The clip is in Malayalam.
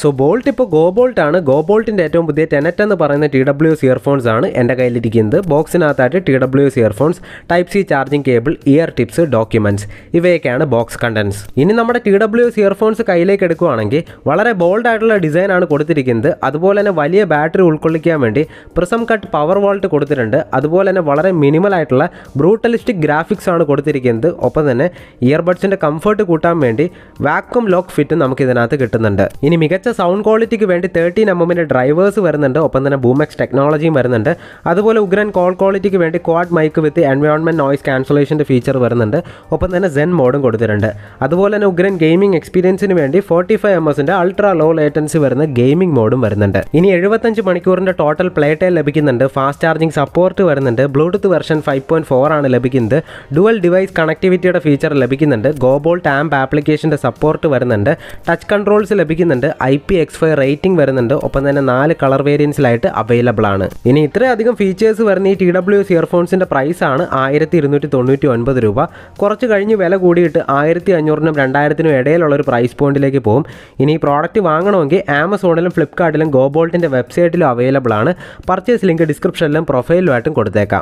സോ ബോൾട്ട് ഇപ്പോൾ ഗോ ബോൾട്ട് ആണ്. ഗോ ബോൾട്ടിൻ്റെ ഏറ്റവും പുതിയ ടെനറ്റ് എന്ന് പറയുന്ന TWS ഇയർഫോൺസ് ആണ് എൻ്റെ കയ്യിലിരിക്കുന്നത്. ബോക്സിനകത്തായിട്ട് TWS earphones, type C charging cable, year tips, documents, ഇവയൊക്കെയാണ് ബോക്സ് കണ്ടൻസ്. ഇനി നമ്മുടെ TWS ഇയർഫോൺസ് കയ്യിലേക്ക് എടുക്കുകയാണെങ്കിൽ വളരെ ബോൾഡ് ആയിട്ടുള്ള ഡിസൈനാണ് കൊടുത്തിരിക്കുന്നത്. അതുപോലെ തന്നെ വലിയ ബാറ്ററി ഉൾക്കൊള്ളിക്കാൻ വേണ്ടി പ്രിസം കട്ട് പവർ വോൾട്ട് കൊടുത്തിട്ടുണ്ട്. അതുപോലെ തന്നെ വളരെ മിനിമൽ ആയിട്ടുള്ള ബ്രൂട്ടലിസ്റ്റിക് ഗ്രാഫിക്സ് ആണ് കൊടുത്തിരിക്കുന്നത്. ഒപ്പം തന്നെ ഇയർബഡ്സിൻ്റെ കംഫർട്ട് കൂട്ടാൻ വേണ്ടി വാക്വം ലോക്ക് ഫിറ്റ് നമുക്ക് ഇതിനകത്ത് കിട്ടുന്നുണ്ട്. ഇനി മികച്ച സൗണ്ട് ക്വാളിറ്റിക്ക് വേണ്ടി 13mm ഡ്രൈവേഴ്സ് വരുന്നുണ്ട്. ഒപ്പം തന്നെ ബൂമെക്സ് ടെക്നോളജിയും വരുന്നുണ്ട്. അതുപോലെ ഉഗ്രൻ കോൾ ക്വാളിറ്റിക്ക് വേണ്ടി ക്വാഡ് മൈക്ക് വിത്ത് എൻവയോൺമെൻറ്റ് നോയ്സ് ക്യാൻസലേഷൻ്റെ ഫീച്ചർ വരുന്നുണ്ട്. ഒപ്പം തന്നെ സെൻ മോഡും കൊടുത്തിട്ടുണ്ട്. അതുപോലെ തന്നെ ഉഗ്രൻ ഗെയിമിംഗ് എക്സ്പീരിയൻസിന് വേണ്ടി 45ms അൾട്രാ ലോ ലേറ്റൻസി വരുന്ന ഗെയിമിംഗ് മോഡും വരുന്നുണ്ട്. ഇനി 75 മണിക്കൂറിൻ്റെ ടോട്ടൽ പ്ലേ ടൈം ലഭിക്കുന്നുണ്ട്. ഫാസ്റ്റ് ചാർജിങ് സപ്പോർട്ട് വരുന്നുണ്ട്. ബ്ലൂടൂത്ത് വെർഷൻ 5.4 ആണ് ലഭിക്കുന്നത്. ഡുവൽ ഡിവൈസ് കണക്ടിവിറ്റിയുടെ ഫീച്ചർ ലഭിക്കുന്നുണ്ട്. ഗോബോൾട്ട് ആംപ് ആപ്ലിക്കേഷൻ്റെ സപ്പോർട്ട് വരുന്നുണ്ട്. ടച്ച് കൺട്രോൾസ് ലഭിക്കുന്നുണ്ട്. IPX5 റേറ്റിംഗ് വരുന്നുണ്ട്. ഒപ്പം തന്നെ 4 കളർ വേരിയൻസിലായിട്ട് അവൈലബിൾ ആണ്. ഇനി ഇത്രയധികം ഫീച്ചേഴ്സ് വരുന്ന ഈ TWS ഇയർഫോൺസിൻ്റെ പ്രൈസ് ആണ് 1299 രൂപ. കുറച്ച് കഴിഞ്ഞ് വില കൂടിയിട്ട് 1500-നും 2000-നും ഇടയിലുള്ള ഒരു പ്രൈസ് പോയിന്റിലേക്ക് പോകും. ഇനി ഈ പ്രോഡക്റ്റ് വാങ്ങണമെങ്കിൽ ആമസോണിലും ഫ്ലിപ്കാർട്ടിലും ഗോബോൾട്ടിൻ്റെ വെബ്സൈറ്റിലും അവൈലബിൾ ആണ്. പർച്ചേസ് ലിങ്ക് ഡിസ്ക്രിപ്ഷനിലും പ്രൊഫൈലിലുമായിട്ടും കൊടുത്തേക്കാം.